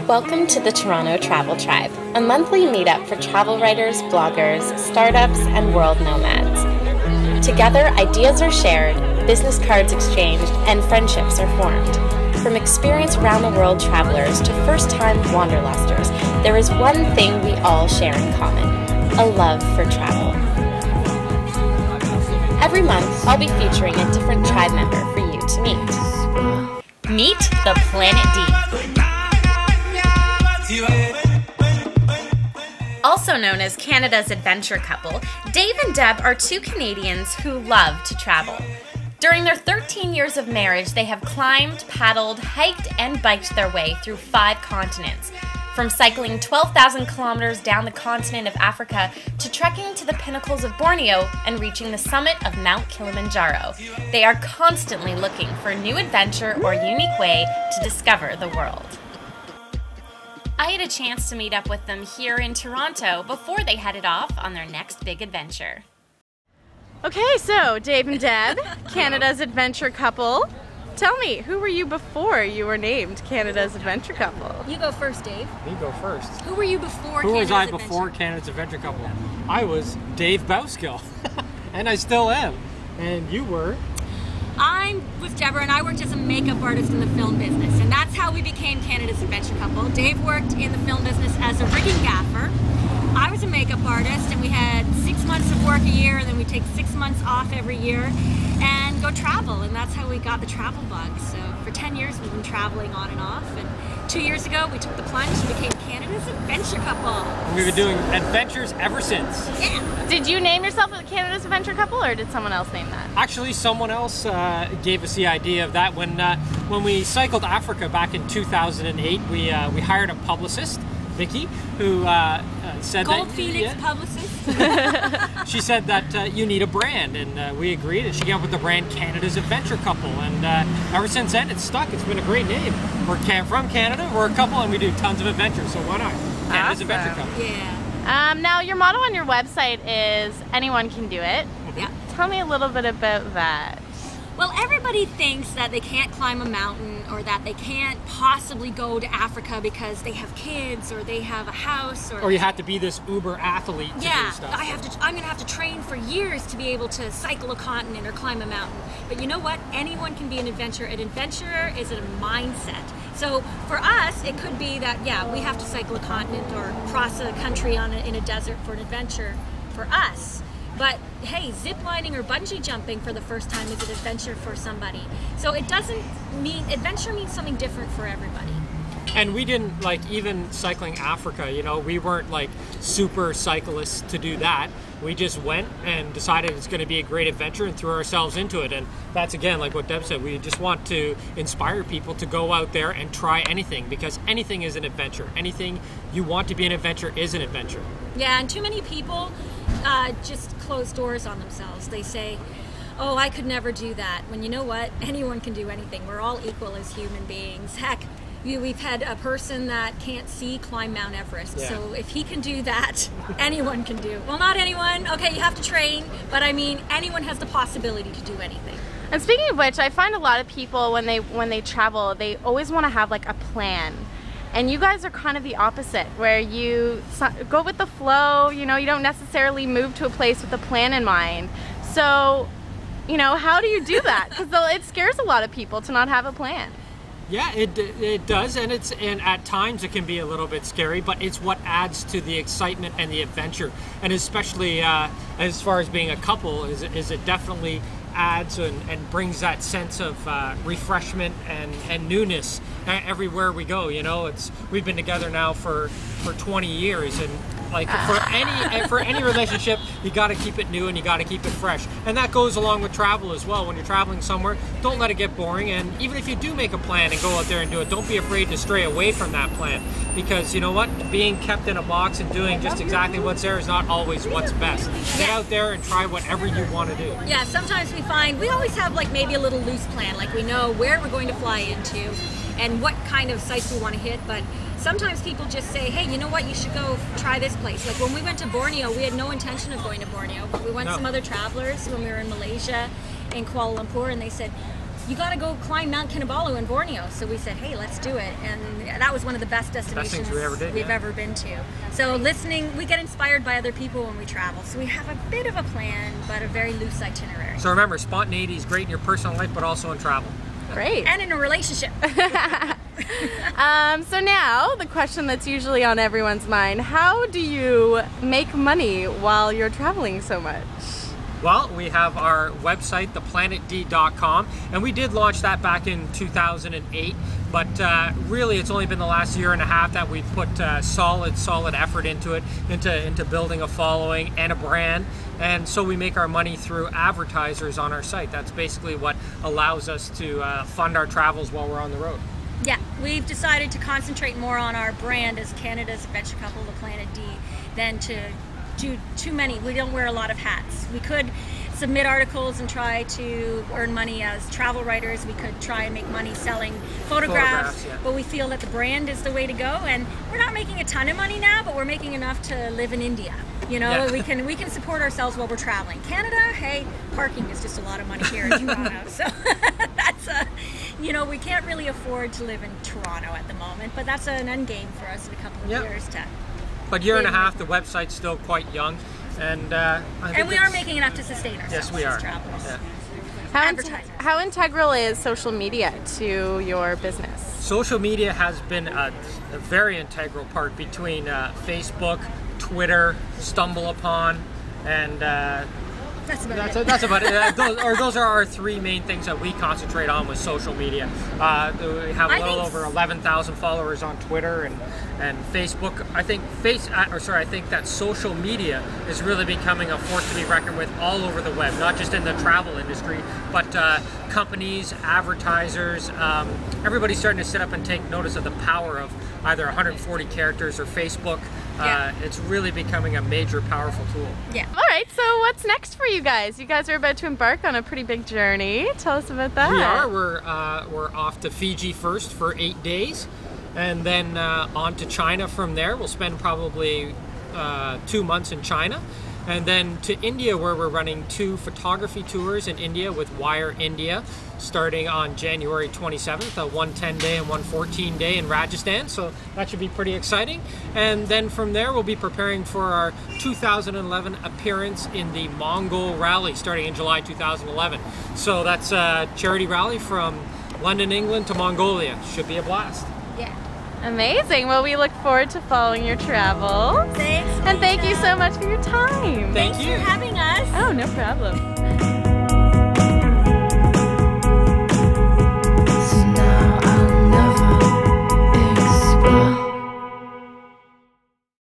Welcome to the Toronto Travel Tribe, a monthly meetup for travel writers, bloggers, startups, and world nomads. Together, ideas are shared, business cards exchanged, and friendships are formed. From experienced round-the-world travelers to first-time wanderlusters, there is one thing we all share in common: a love for travel. Every month, I'll be featuring a different tribe member for you to meet. Meet the Planet D. Also known as Canada's adventure couple, Dave and Deb are two Canadians who love to travel. During their 13 years of marriage, they have climbed, paddled, hiked, and biked their way through 5 continents. From cycling 12,000 kilometers down the continent of Africa to trekking to the pinnacles of Borneo and reaching the summit of Mount Kilimanjaro, they are constantly looking for a new adventure or unique way to discover the world. I had a chance to meet up with them here in Toronto before they headed off on their next big adventure. Okay, so Dave and Deb, Canada's adventure couple. Tell me, who were you before you were named Canada's adventure couple? You go first, Dave. You go first. Who were you before Who Canada's was I adventure? before Canada's adventure couple? I was Dave Bauskill, and I still am. And you were? I'm with Deborah, and I worked as a makeup artist in the film business, and that's how we became Canada's adventure couple. Dave worked in the film business as a rigging gaffer. I was a makeup artist, and we had 6 months of work a year, and then we take 6 months off every year and go travel, and that's how we got the travel bug. So for 10 years we've been traveling on and off, and 2 years ago we took the plunge and became Canada's adventure couple. We've been doing adventures ever since. Yeah. Did you name yourself Canada's adventure couple, or did someone else name that? Actually, someone else gave us the idea of that when we cycled Africa back in 2008. We hired a publicist, Vicky, who said Gold that Phoenix publicist. she said that you need a brand, and we agreed, and she came up with the brand Canada's Adventure Couple, and ever since then it's stuck. It's been a great name. We're from Canada, we're a couple, and we do tons of adventures, so why not? Canada's Adventure Couple. Yeah. Now your motto on your website is anyone can do it. Yeah. Tell me a little bit about that. Well, everybody thinks that they can't climb a mountain or that they can't possibly go to Africa because they have kids or they have a house or you have to be this uber athlete to do stuff. I'm gonna have to train for years to be able to cycle a continent or climb a mountain. But you know what? Anyone can be an adventurer. An adventurer is a mindset. So for us, it could be that, yeah, we have to cycle a continent or cross a country in a desert for an adventure for us. But hey, zip lining or bungee jumping for the first time is an adventure for somebody. So it doesn't mean, adventure means something different for everybody. And we didn't, even cycling Africa, we weren't super cyclists to do that. We just went and decided it's going to be a great adventure and threw ourselves into it. And that's, again, like what Deb said, we just want to inspire people to go out there and try anything, because anything is an adventure. Anything you want to be an adventure is an adventure. Yeah, and too many people just close doors on themselves. They say, oh, I could never do that. When you know what? Anyone can do anything. We're all equal as human beings. Heck, we've had a person that can't see climb Mount Everest. Yeah. So if he can do that, anyone can do. Well, not anyone. Okay, you have to train. But I mean, anyone has the possibility to do anything. And speaking of which, I find a lot of people when they travel, they always want to have a plan. And you guys are kind of the opposite, where you go with the flow, you don't necessarily move to a place with a plan in mind. So, how do you do that? Because it scares a lot of people to not have a plan. Yeah, it does, and at times it can be a little bit scary, but it's what adds to the excitement and the adventure. And especially as far as being a couple, is it definitely adds and brings that sense of refreshment and newness everywhere we go. We've been together now for 20 years, and for any relationship, you got to keep it new and you got to keep it fresh. And that goes along with travel as well. When you're traveling somewhere, don't let it get boring. And even if you do make a plan and go out there and do it, don't be afraid to stray away from that plan, because you know what? Being kept in a box and doing just exactly what's there is not always what's best. Get out there and try whatever you want to do. Yeah, sometimes we always have maybe a little loose plan, we know where we're going to fly into and what kind of sites we want to hit, but sometimes people just say, hey, you know what, you should go try this place. When we went to Borneo, we had no intention of going to Borneo, but we went some other travelers when we were in Malaysia, in Kuala Lumpur, and they said, you got to go climb Mount Kinabalu in Borneo. So we said, hey, let's do it. And that was one of the best destinations we ever did, we've ever been to. So we get inspired by other people when we travel. So we have a bit of a plan, but a very loose itinerary. So remember, spontaneity is great in your personal life, but also in travel. Great. And in a relationship. So now, the question that's usually on everyone's mind, how do you make money while you're traveling so much? Well, we have our website, theplanetd.com, and we did launch that back in 2008, but really it's only been the last year and a half that we've put solid effort into it, into building a following and a brand. And so we make our money through advertisers on our site. That's basically what allows us to fund our travels while we're on the road. Yeah, we've decided to concentrate more on our brand as Canada's adventure couple, the Planet D, than to do too many. We don't wear a lot of hats. We could submit articles and try to earn money as travel writers. We could try and make money selling photographs, yeah. But we feel that the brand is the way to go. And we're not making a ton of money now, but we're making enough to live in India. You know, Yeah. we can support ourselves while we're traveling. Canada, hey, parking is just a lot of money here in Toronto. So that's you know, we can't really afford to live in Toronto at the moment, but that's an end game for us in a couple of Yep. years to. But year and a half, the website's still quite young, and I think And we are making enough to sustain ourselves Yes, we are. as travelers. Yeah. Advertisers. How integral is social media to your business? Social media has been a very integral part between Facebook, Twitter, StumbleUpon, and That's about it. that's about it. Those are our three main things that we concentrate on with social media. We have a little over 11,000 followers on Twitter and Facebook. I think I think that social media is really becoming a force to be reckoned with all over the web, not just in the travel industry, but companies, advertisers, everybody's starting to sit up and take notice of the power of either 140 characters or Facebook. Yeah. It's really becoming a major, powerful tool. Yeah. All right, so what's next for you guys? You guys are about to embark on a pretty big journey. Tell us about that. We are. We're off to Fiji first for 8 days, and then on to China from there. We'll spend probably 2 months in China, and then to India, where we're running 2 photography tours in India with Wire India, starting on January 27th, one 10-day and one 14-day in Rajasthan. So that should be pretty exciting. And then from there, we'll be preparing for our 2011 appearance in the Mongol Rally, starting in July 2011. So that's a charity rally from London, England to Mongolia. Should be a blast. Yeah. Amazing. Well, we look forward to following your travels. Thanks. And thank you so much for your time. Thank Thanks you. for having us. Oh, no problem.